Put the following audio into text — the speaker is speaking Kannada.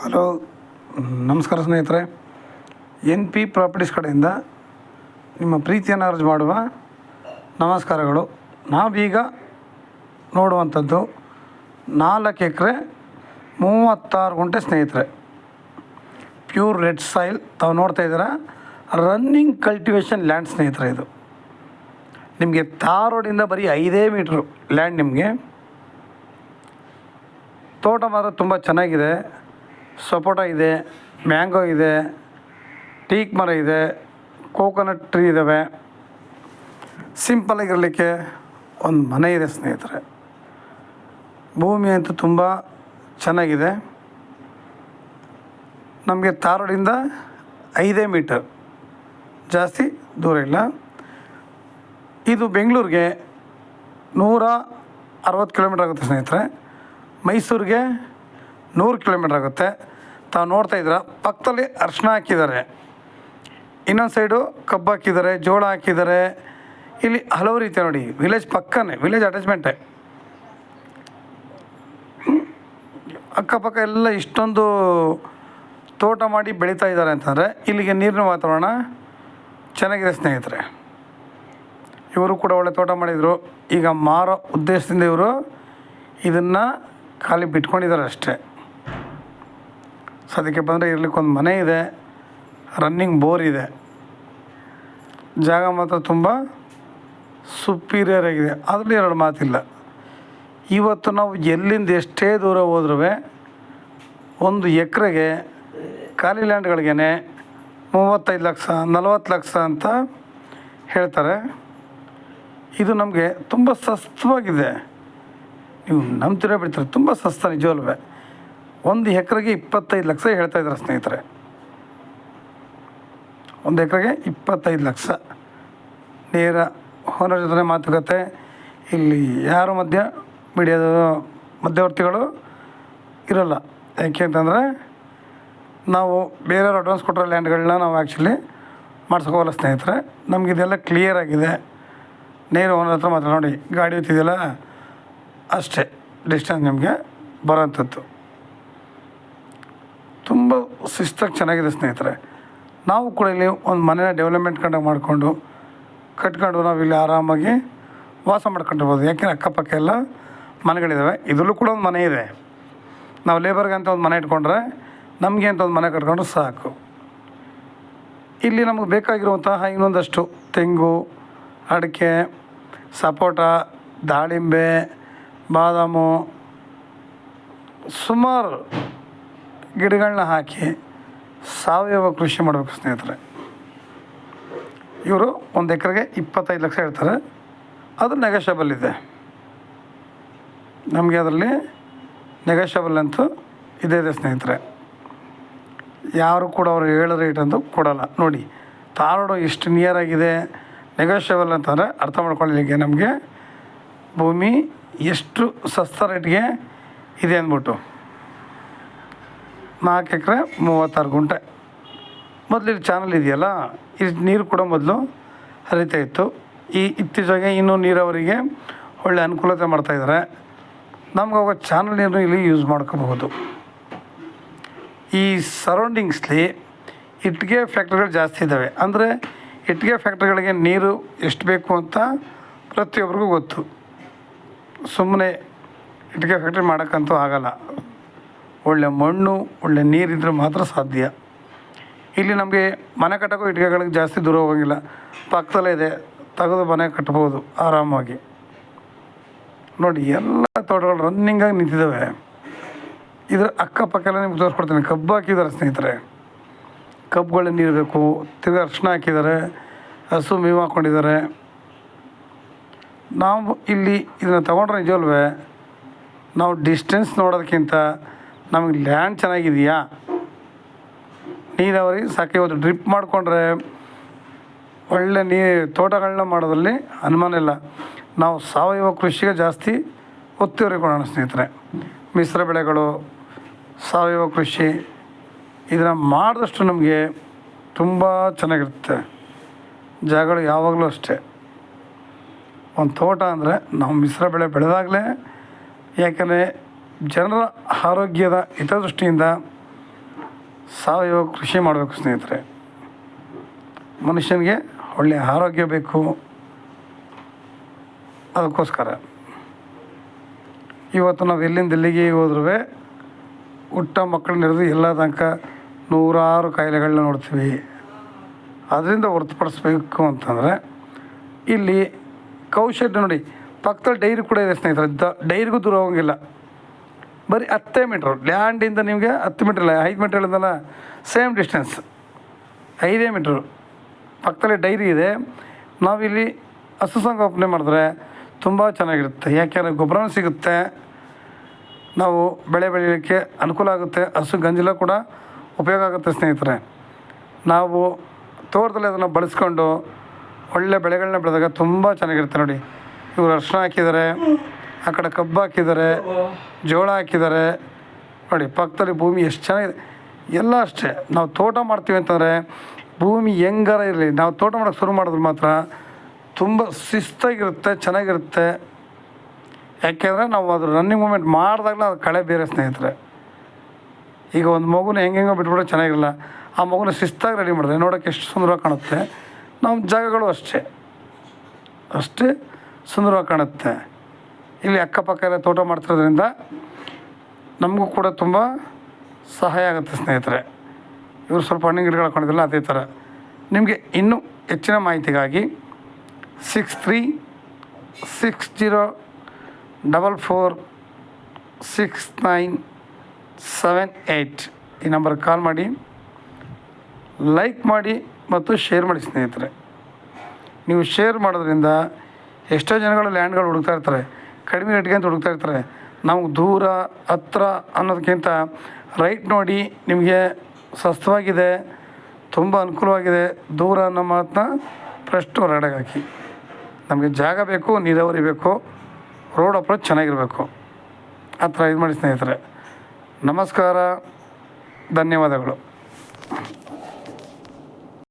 ಹಲೋ, ನಮಸ್ಕಾರ ಸ್ನೇಹಿತರೆ. ಎನ್ ಪಿ ಪ್ರಾಪರ್ಟೀಸ್ ಕಡೆಯಿಂದ ನಿಮ್ಮ ಪ್ರೀತಿಯನ್ನು ಅರ್ಜಿ ಮಾಡುವ ನಮಸ್ಕಾರಗಳು. ನಾವೀಗ ನೋಡುವಂಥದ್ದು 4 ಎಕರೆ 36 ಗುಂಟೆ ಸ್ನೇಹಿತರೆ. ಪ್ಯೂರ್ ರೆಡ್ ಸಾಯಿಲ್ ತಾವು ನೋಡ್ತಾ ಇದ್ದೀರಾ. ರನ್ನಿಂಗ್ ಕಲ್ಟಿವೇಷನ್ ಲ್ಯಾಂಡ್ ಸ್ನೇಹಿತರೆ. ಇದು ನಿಮಗೆ ತಾರ್ ರೋಡಿಂದ ಬರೀ 5 ಮೀಟ್ರು ಲ್ಯಾಂಡ್. ನಿಮಗೆ ತೋಟ ಮಾತ್ರ ತುಂಬ ಚೆನ್ನಾಗಿದೆ. ಸಪೋಟ ಇದೆ, ಮ್ಯಾಂಗೋ ಇದೆ, ಟೀಕ್ ಮರ ಇದೆ, ಕೋಕೋನಟ್ ಟ್ರೀ ಇದ್ದಾವೆ. ಸಿಂಪಲಾಗಿರಲಿಕ್ಕೆ ಒಂದು ಮನೆ ಇದೆ ಸ್ನೇಹಿತರೆ. ಭೂಮಿ ಅಂತೂ ತುಂಬ ಚೆನ್ನಾಗಿದೆ. ನಮಗೆ ತಾರ್ ರೋಡಿಂದ 5 ಮೀಟರ್, ಜಾಸ್ತಿ ದೂರ ಇಲ್ಲ. ಇದು ಬೆಂಗಳೂರಿಗೆ 160 ಕಿಲೋಮೀಟ್ರ್ ಆಗುತ್ತೆ ಸ್ನೇಹಿತರೆ. ಮೈಸೂರಿಗೆ 100 ಕಿಲೋಮೀಟ್ರ್ ಆಗುತ್ತೆ. ತಾವು ನೋಡ್ತಾ ಇದ್ದೀರ, ಪಕ್ಕದಲ್ಲಿ ಅರಿಶಿನ ಹಾಕಿದ್ದಾರೆ, ಇನ್ನೊಂದು ಸೈಡು ಕಬ್ಬು ಹಾಕಿದ್ದಾರೆ, ಜೋಳ ಹಾಕಿದ್ದಾರೆ. ಇಲ್ಲಿ ಹಲವು ರೀತಿಯ ನೋಡಿ, ವಿಲೇಜ್ ಪಕ್ಕನೇ, ವಿಲೇಜ್ ಅಟ್ಯಾಚ್ಮೆಂಟೇ. ಅಕ್ಕಪಕ್ಕ ಎಲ್ಲ ಇಷ್ಟೊಂದು ತೋಟ ಮಾಡಿ ಬೆಳೀತಾ ಇದ್ದಾರೆ ಅಂತಂದರೆ ಇಲ್ಲಿಗೆ ನೀರಿನ ವಾತಾವರಣ ಚೆನ್ನಾಗಿದೆ ಸ್ನೇಹಿತರೆ. ಇವರು ಕೂಡ ಒಳ್ಳೆ ತೋಟ ಮಾಡಿದರು. ಈಗ ಮಾರೋ ಉದ್ದೇಶದಿಂದ ಇವರು ಇದನ್ನು ಖಾಲಿ ಬಿಟ್ಕೊಂಡಿದ್ದಾರೆ ಅಷ್ಟೇ. ಸದ್ಯಕ್ಕೆ ಬಂದರೆ ಇರಲಿಕ್ಕೊಂದು ಮನೆ ಇದೆ, ರನ್ನಿಂಗ್ ಬೋರ್ ಇದೆ. ಜಾಗ ಮಾತ್ರ ತುಂಬ ಸುಪೀರಿಯರ್ ಆಗಿದೆ. ಅದರಲ್ಲಿ 2 ಮಾತಿಲ್ಲ. ಇವತ್ತು ನಾವು ಎಲ್ಲಿಂದ ಎಷ್ಟೇ ದೂರ ಹೋದ್ರೂ 1 ಎಕರೆಗೆ ಖಾಲಿ ಲ್ಯಾಂಡ್ಗಳಿಗೇ 35 ಲಕ್ಷ 40 ಲಕ್ಷ ಅಂತ ಹೇಳ್ತಾರೆ. ಇದು ನಮಗೆ ತುಂಬ ಸಸ್ತವಾಗಿದೆ. ನೀವು ನಂಬ್ತಿರೋ ಬಿಡ್ತಾರೆ, ತುಂಬ ಸಸ್ತ ನಿಜವಲ್ವೇ. 1 ಎಕರೆಗೆ 25 ಲಕ್ಷ ಹೇಳ್ತಾಯಿದ್ದಾರೆ ಸ್ನೇಹಿತರೆ. 1 ಎಕರೆಗೆ 25 ಲಕ್ಷ. ನೇರ ಓನರ್ ಜೊತೆ ಮಾತುಕತೆ. ಇಲ್ಲಿ ಯಾರು ಮಧ್ಯವರ್ತಿಗಳು ಇರೋಲ್ಲ. ಯಾಕೆ ಅಂತಂದರೆ ನಾವು ಬೇರೆಯವ್ರು ಅಡ್ವಾನ್ಸ್ ಕೊಟ್ಟಿರೋ ಲ್ಯಾಂಡ್ಗಳನ್ನ ನಾವು ಆ್ಯಕ್ಚುಲಿ ಮಾಡ್ಸೋಕೋಲ್ಲ ಸ್ನೇಹಿತರೆ. ನಮಗಿದೆಲ್ಲ ಕ್ಲಿಯರ್ ಆಗಿದೆ. ನೇರ ಓನರ್ ಹತ್ರ ಮಾತ್ರ ನೋಡಿ, ಗಾಡಿ ಹೊತ್ತಿದೆಯಲ್ಲ ಅಷ್ಟೇ ಡಿಸ್ಟೆನ್ಸ್ ನಿಮಗೆ ಬರೋಂಥದ್ದು. ತುಂಬ ಶಿಸ್ತಾಗಿ ಚೆನ್ನಾಗಿದೆ ಸ್ನೇಹಿತರೆ. ನಾವು ಕೂಡ ಇಲ್ಲಿ ಒಂದು ಮನೆಯ ಡೆವಲಪ್ಮೆಂಟ್ ಮಾಡಿಕೊಂಡು ಕಟ್ಕೊಂಡು ನಾವಿಲ್ಲಿ ಆರಾಮಾಗಿ ವಾಸ ಮಾಡ್ಕೊಂಡಿರ್ಬೋದು. ಯಾಕೆಂದರೆ ಅಕ್ಕಪಕ್ಕ ಎಲ್ಲ ಮನೆಗಳಿದ್ದಾವೆ. ಇದರಲ್ಲೂ ಕೂಡ ಒಂದು ಮನೆ ಇದೆ. ನಾವು ಲೇಬರ್ಗೆ ಅಂತ ಒಂದು ಮನೆ ಇಟ್ಕೊಂಡ್ರೆ ನಮಗೆ ಅಂತ ಒಂದು ಮನೆ ಕಟ್ಕೊಂಡ್ರೆ ಸಾಕು. ಇಲ್ಲಿ ನಮಗೆ ಬೇಕಾಗಿರುವಂತಹ ಇನ್ನೊಂದಷ್ಟು ತೆಂಗು, ಅಡಿಕೆ, ಸಪೋಟ, ದಾಳಿಂಬೆ, ಬಾದಾಮು, ಸುಮಾರು ಗಿಡಗಳನ್ನ ಹಾಕಿ ಸಾವಯವ ಕೃಷಿ ಮಾಡಬೇಕು ಸ್ನೇಹಿತರೆ. ಇವರು 1 ಎಕರೆಗೆ 25 ಲಕ್ಷ ಹೇಳ್ತಾರೆ. ಅದು ನೆಗೋಷಿಯಬಲ್ ಇದೆ. ನಮಗೆ ಅದರಲ್ಲಿ ನೆಗೋಷಿಯಬಲ್ ಅಂತೂ ಇದೆ ಸ್ನೇಹಿತರೆ. ಯಾರು ಕೂಡ ಅವರು ಹೇಳೋ ರೇಟ್ ಅಂತೂ ಕೊಡೋಲ್ಲ. ನೋಡಿ, ತಾರ್ ರೋಡು ಎಷ್ಟು ನಿಯರ್ ಆಗಿದೆ. ನೆಗೋಷಿಯಬಲ್ ಅಂತಂದರೆ ಅರ್ಥ ಮಾಡ್ಕೊಳ್ಳಲಿಕ್ಕೆ ನಮಗೆ ಭೂಮಿ ಎಷ್ಟು ಸಸ್ತ ರೇಟ್ಗೆ ಇದೆ ಅಂದ್ಬಿಟ್ಟು. 4 ಎಕರೆ 36 ಗುಂಟೆ. ಮೊದಲು ಇಲ್ಲಿ ಚಾನಲ್ ಇದೆಯಲ್ಲ, ಇದು ನೀರು ಕೂಡ ಮೊದಲು ಹರಿತಾ ಇತ್ತು. ಇತ್ತೀಚೆಗೆ ಇನ್ನೂ ನೀರಾವರಿಗೆ ಒಳ್ಳೆ ಅನುಕೂಲತೆ ಮಾಡ್ತಾಯಿದ್ದಾರೆ. ನಮ್ಗೆ ಅವಾಗ ಚಾನಲ್ ನೀರು ಇಲ್ಲಿ ಯೂಸ್ ಮಾಡ್ಕೋಬಹುದು. ಈ ಸರೌಂಡಿಂಗ್ಸ್ಲಿ ಇಟ್ಟಿಗೆ ಫ್ಯಾಕ್ಟ್ರಿಗಳು ಜಾಸ್ತಿ ಇದ್ದಾವೆ. ಅಂದರೆ ಇಟ್ಟಿಗೆ ಫ್ಯಾಕ್ಟ್ರಿಗಳಿಗೆ ನೀರು ಎಷ್ಟು ಬೇಕು ಅಂತ ಪ್ರತಿಯೊಬ್ಬರಿಗೂ ಗೊತ್ತು. ಸುಮ್ಮನೆ ಇಟ್ಟಿಗೆ ಫ್ಯಾಕ್ಟ್ರಿ ಮಾಡೋಕ್ಕಂತೂ ಆಗೋಲ್ಲ. ಒಳ್ಳೆ ಮಣ್ಣು, ಒಳ್ಳೆ ನೀರಿದ್ರೆ ಮಾತ್ರ ಸಾಧ್ಯ. ಇಲ್ಲಿ ನಮಗೆ ಮನೆ ಕಟ್ಟೋಕ್ಕೂ ಇಟ್ಟಿಗೆಗಳಿಗೆ ಜಾಸ್ತಿ ದೂರ ಹೋಗೋಂಗಿಲ್ಲ. ಪಕ್ಕದಲ್ಲೇ ಇದೆ, ತೆಗೆದು ಮನೆ ಕಟ್ಬೋದು ಆರಾಮಾಗಿ. ನೋಡಿ, ಎಲ್ಲ ತೋಟಗಳು ರನ್ನಿಂಗಾಗಿ ನಿಂತಿದ್ದಾವೆ. ಇದರ ಅಕ್ಕಪಕ್ಕ ಎಲ್ಲ ನಿಮ್ಗೆ ತೋರಿಸ್ಕೊಡ್ತೀನಿ. ಕಬ್ಬು ಹಾಕಿದ್ದಾರೆ ಸ್ನೇಹಿತರೆ. ಕಬ್ಬುಗಳ ನೀರು ಬೇಕು. ತಿರ್ಗಿ ಅರಿಶಿನ ಹಾಕಿದ್ದಾರೆ, ಹಸು ಮೇವು ಹಾಕ್ಕೊಂಡಿದ್ದಾರೆ. ನಾವು ಇಲ್ಲಿ ಇದನ್ನು ತೊಗೊಂಡ್ರೆ ನಿಜವಲ್ವೇ, ನಾವು ಡಿಸ್ಟೆನ್ಸ್ ನೋಡೋದಕ್ಕಿಂತ ನಮಗೆ ಲ್ಯಾಂಡ್ ಚೆನ್ನಾಗಿದೆಯಾ, ನೀರಾವರಿ ಸಾಕು. ಇವತ್ತು ಡ್ರಿಪ್ ಮಾಡಿಕೊಂಡ್ರೆ ಒಳ್ಳೆ ತೋಟಗಳನ್ನ ಮಾಡೋದ್ರಲ್ಲಿ ಅನುಮಾನ ಇಲ್ಲ. ನಾವು ಸಾವಯವ ಕೃಷಿಗೆ ಜಾಸ್ತಿ ಒತ್ತು ಕೊಡೋಣ ಸ್ನೇಹಿತರೆ. ಮಿಶ್ರ ಬೆಳೆಗಳು, ಸಾವಯವ ಕೃಷಿ ಇದನ್ನು ಮಾಡಿದಷ್ಟು ನಮಗೆ ತುಂಬ ಚೆನ್ನಾಗಿರುತ್ತೆ. ಜಾಗಗಳು ಯಾವಾಗಲೂ ಅಷ್ಟೇ. ಒಂದು ತೋಟ ಅಂದರೆ ನಾವು ಮಿಶ್ರ ಬೆಳೆ ಬೆಳೆದಾಗಲೇ. ಯಾಕಂದರೆ ಜನರ ಆರೋಗ್ಯದ ಹಿತದೃಷ್ಟಿಯಿಂದ ಸಾವಯವ ಕೃಷಿ ಮಾಡಬೇಕು ಸ್ನೇಹಿತರೆ. ಮನುಷ್ಯನಿಗೆ ಒಳ್ಳೆಯ ಆರೋಗ್ಯ ಬೇಕು. ಅದಕ್ಕೋಸ್ಕರ ಇವತ್ತು ನಾವು ಎಲ್ಲಿಂದ ಎಲ್ಲಿಗೆ ಹೋದ್ರೂ ಹುಟ್ಟ ಮಕ್ಕಳನ್ನ ಹಿಡಿದು ಎಲ್ಲ ತನಕ ನೂರಾರು ಕಾಯಿಲೆಗಳನ್ನ ನೋಡ್ತೀವಿ. ಅದರಿಂದ ಹೊರತುಪಡಿಸ್ಬೇಕು ಅಂತಂದರೆ ಇಲ್ಲಿ ಕೌಶಲ್ಯ ನೋಡಿ, ಪಕ್ಕದಲ್ಲಿ ಡೈರಿ ಕೂಡ ಇದೆ ಸ್ನೇಹಿತರೆ. ಡೈರಿಗೂ ದೂರ ಹೋಗೋಂಗಿಲ್ಲ. ಬರೀ 10 ಮೀಟ್ರು ಲ್ಯಾಂಡಿಂದ ನಿಮಗೆ 10 ಮೀಟ್ರ್ ಇಲ್ಲ, 5 ಮೀಟ್ರ್ ಹೇಳಿದ್ನಲ್ಲ, ಸೇಮ್ ಡಿಸ್ಟೆನ್ಸ್ 5 ಮೀಟ್ರು ಪಕ್ಕದಲ್ಲೇ ಡೈರಿ ಇದೆ. ನಾವಿಲ್ಲಿ ಹಸುಸಂಗೋಪನೆ ಮಾಡಿದ್ರೆ ತುಂಬ ಚೆನ್ನಾಗಿರುತ್ತೆ. ಯಾಕೆಂದರೆ ಗೊಬ್ಬರನೂ ಸಿಗುತ್ತೆ, ನಾವು ಬೆಳೆ ಬೆಳೀಲಿಕ್ಕೆ ಅನುಕೂಲ ಆಗುತ್ತೆ, ಹಸು ಗಂಜಲ ಕೂಡ ಉಪಯೋಗ ಆಗುತ್ತೆ ಸ್ನೇಹಿತರೆ. ನಾವು ತೋಟದಲ್ಲಿ ಅದನ್ನು ಬಳಸ್ಕೊಂಡು ಒಳ್ಳೆ ಬೆಳೆಗಳನ್ನ ಬೆಳೆದಾಗ ತುಂಬ ಚೆನ್ನಾಗಿರುತ್ತೆ. ನೋಡಿ, ಇವರು ಅರಿಶಿನ ಹಾಕಿದ್ದಾರೆ, ಆ ಕಡೆ ಕಬ್ಬು ಹಾಕಿದ್ದಾರೆ, ಜೋಳ ಹಾಕಿದ್ದಾರೆ. ನೋಡಿ ಪಕ್ಕದಲ್ಲಿ ಭೂಮಿ ಎಷ್ಟು ಚೆನ್ನಾಗಿದೆ. ಎಲ್ಲ ಅಷ್ಟೇ, ನಾವು ತೋಟ ಮಾಡ್ತೀವಿ ಅಂತಂದರೆ ಭೂಮಿ ಹೆಂಗಾರ ಇರಲಿ, ನಾವು ತೋಟ ಮಾಡೋಕ್ಕೆ ಶುರು ಮಾಡಿದ್ರೆ ಮಾತ್ರ ತುಂಬ ಶಿಸ್ತಾಗಿರುತ್ತೆ, ಚೆನ್ನಾಗಿರುತ್ತೆ. ಯಾಕೆಂದರೆ ನಾವು ಅದು ರನ್ನಿಂಗ್ ಮೂಮೆಂಟ್ ಮಾಡಿದಾಗಲೇ ಅದು ಕಳೆ ಬೇರೆ ಸ್ನೇಹಿತರೆ. ಈಗ ಒಂದು ಮಗುನ ಹೆಂಗೆಂಗೋ ಬಿಟ್ಬಿಡೋ ಚೆನ್ನಾಗಿರಲ್ಲ. ಆ ಮಗುನ ಶಿಸ್ತಾಗಿ ರೆಡಿ ಮಾಡಿದ್ರೆ ನೋಡೋಕ್ಕೆ ಎಷ್ಟು ಸುಂದರವಾಗಿ ಕಾಣುತ್ತೆ. ನಮ್ಮ ಜಾಗಗಳು ಅಷ್ಟೇ ಸುಂದರವಾಗಿ ಕಾಣುತ್ತೆ. ಇಲ್ಲಿ ಅಕ್ಕಪಕ್ಕ ಎಲ್ಲ ತೋಟ ಮಾಡ್ತಿರೋದ್ರಿಂದ ನಮಗೂ ಕೂಡ ತುಂಬ ಸಹಾಯ ಆಗುತ್ತೆ ಸ್ನೇಹಿತರೆ. ಇವರು ಸ್ವಲ್ಪ ಹಣ್ಣಿನ ಗಿಡಗಳು ಹಾಕೊಂಡಿದ್ರಲ್ಲ, ಅದೇ ಥರ. ನಿಮಗೆ ಇನ್ನೂ ಹೆಚ್ಚಿನ ಮಾಹಿತಿಗಾಗಿ 6360446978 ಈ ನಂಬರ್ಗೆ ಕಾಲ್ ಮಾಡಿ, ಲೈಕ್ ಮಾಡಿ ಮತ್ತು ಶೇರ್ ಮಾಡಿ ಸ್ನೇಹಿತರೆ. ನೀವು ಶೇರ್ ಮಾಡೋದ್ರಿಂದ ಎಷ್ಟೋ ಜನಗಳು ಲ್ಯಾಂಡ್ಗಳು ಹುಡುಕ್ತಾ ಇರ್ತಾರೆ, ಕಡಿಮೆ ರೇಟ್ಗೆ ಅಂತ ಹುಡುಕ್ತಾ ಇರ್ತಾರೆ. ನಮ್ಗೆ ದೂರ ಹತ್ರ ಅನ್ನೋದಕ್ಕಿಂತ ರೈಟ್ ನೋಡಿ, ನಿಮಗೆ ಸಸ್ತವಾಗಿದೆ, ತುಂಬ ಅನುಕೂಲವಾಗಿದೆ, ದೂರ ಅನ್ನೋ ಮಾತನ್ನ ಫಸ್ಟು ಹೊರಗಡೆಗೆ ಹಾಕಿ. ನಮಗೆ ಜಾಗ ಬೇಕು, ನೀರಾವರಿ ಬೇಕು, ರೋಡ್ ಅಪ್ರೋಚ್ ಚೆನ್ನಾಗಿರಬೇಕು. ಆ ಥರ ಇದು ಮಾಡಿ ಸ್ನೇಹಿತರೆ. ನಮಸ್ಕಾರ, ಧನ್ಯವಾದಗಳು.